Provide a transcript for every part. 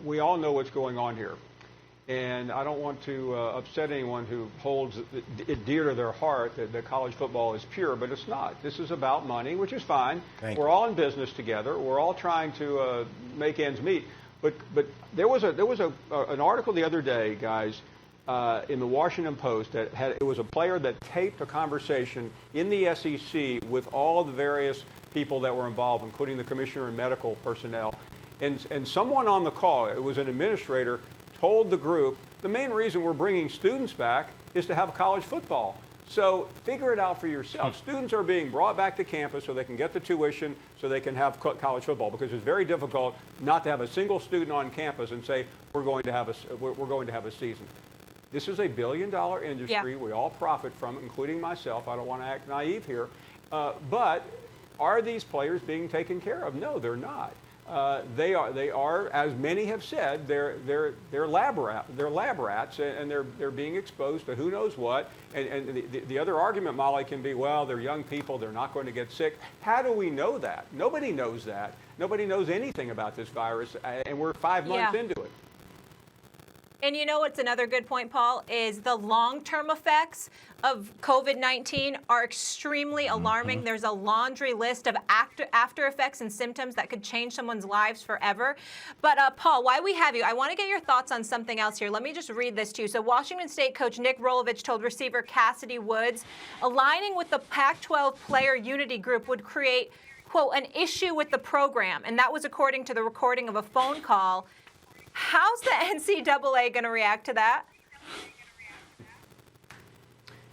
we all know what's going on here. And I don't want to upset anyone who holds it dear to their heart that college football is pure, but it's not. This is about money, which is fine. We're all in business together. We're all trying to make ends meet. But there was an article the other day, guys, in the Washington Post it was a player that taped a conversation in the SEC with all the various people that were involved, including the commissioner and medical personnel. And someone on the call, it was an administrator, told the group, the main reason we're bringing students back is to have college football. So figure it out for yourself. Students are being brought back to campus so they can get the tuition, so they can have college football, because it's very difficult not to have a single student on campus and say we're going to have a season. This is a billion-dollar industry. Yeah. We all profit from it, including myself. I don't want to act naive here, but are these players being taken care of? No, they're not. They are, as many have said, they're lab rats, and they're being exposed to who knows what. And the other argument, Molly, can be, well, they're young people, they're not going to get sick. How do we know that? Nobody knows that. Nobody knows anything about this virus, and we're 5 months into it. And you know what's another good point, Paul, is the long-term effects of COVID-19 are extremely alarming. There's a laundry list of after effects and symptoms that could change someone's lives forever. But Paul, while we have you, I want to get your thoughts on something else here. Let me just read this to you. So Washington State coach Nick Rolovich told receiver Cassidy Woods, aligning with the Pac-12 player unity group would create, quote, an issue with the program. And that was according to the recording of a phone call. How's the NCAA going to react to that?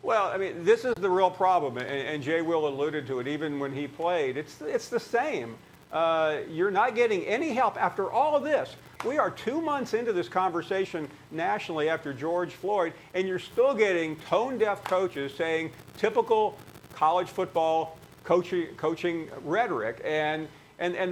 Well, I mean, this is the real problem, and Jay Will alluded to it even when he played. It's the same. You're not getting any help after all of this. We are 2 months into this conversation nationally after George Floyd, and you're still getting tone-deaf coaches saying typical college football coaching rhetoric, and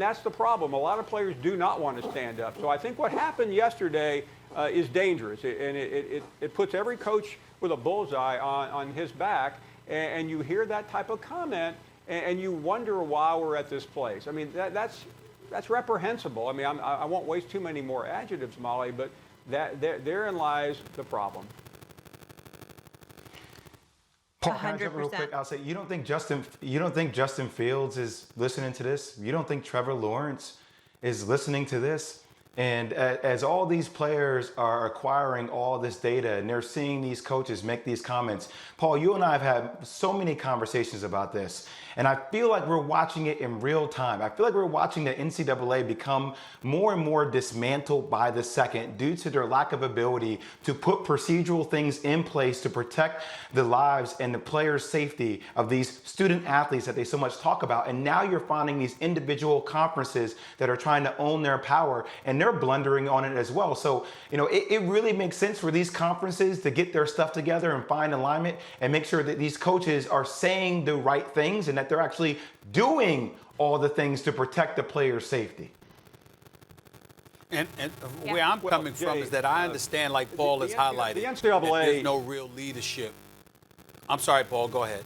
that's the problem. A lot of players do not want to stand up. So I think what happened yesterday is dangerous, and it puts every coach with a bullseye on his back, and you hear that type of comment, and you wonder why we're at this place. I mean, that's reprehensible. I mean, I won't waste too many more adjectives, Molly, but therein lies the problem. Paul, can I jump real quick? I'll say, you don't think Justin Fields is listening to this? You don't think Trevor Lawrence is listening to this? And as all these players are acquiring all this data and they're seeing these coaches make these comments, Paul, you and I have had so many conversations about this. And I feel like we're watching it in real time. I feel like we're watching the NCAA become more and more dismantled by the second due to their lack of ability to put procedural things in place to protect the lives and the players' safety of these student athletes that they so much talk about. And now you're finding these individual conferences that are trying to own their power, and they're blundering on it as well. So, you know, it really makes sense for these conferences to get their stuff together and find alignment and make sure that these coaches are saying the right things and that they're actually doing all the things to protect the player's safety. And where I'm coming from is that I understand, like Paul has highlighted, the NCAA, that there's no real leadership. I'm sorry, Paul, go ahead.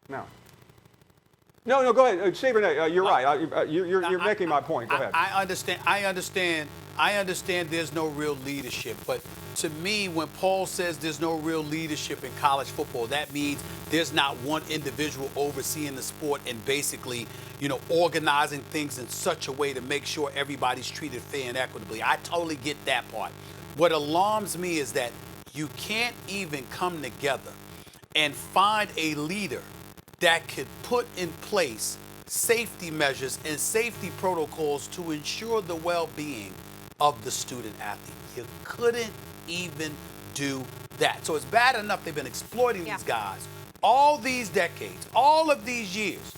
No, go ahead. Stephen, you're right. You're making my point. Go ahead. I understand there's no real leadership, but to me, when Paul says there's no real leadership in college football, that means there's not one individual overseeing the sport and basically, you know, organizing things in such a way to make sure everybody's treated fair and equitably. I totally get that part. What alarms me is that you can't even come together and find a leader that could put in place safety measures and safety protocols to ensure the well-being of the student athlete. You couldn't even do that. So it's bad enough they've been exploiting these guys all these decades, all of these years.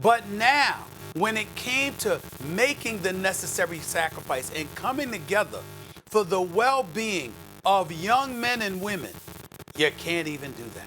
But now, when it came to making the necessary sacrifice and coming together for the well-being of young men and women, you can't even do that.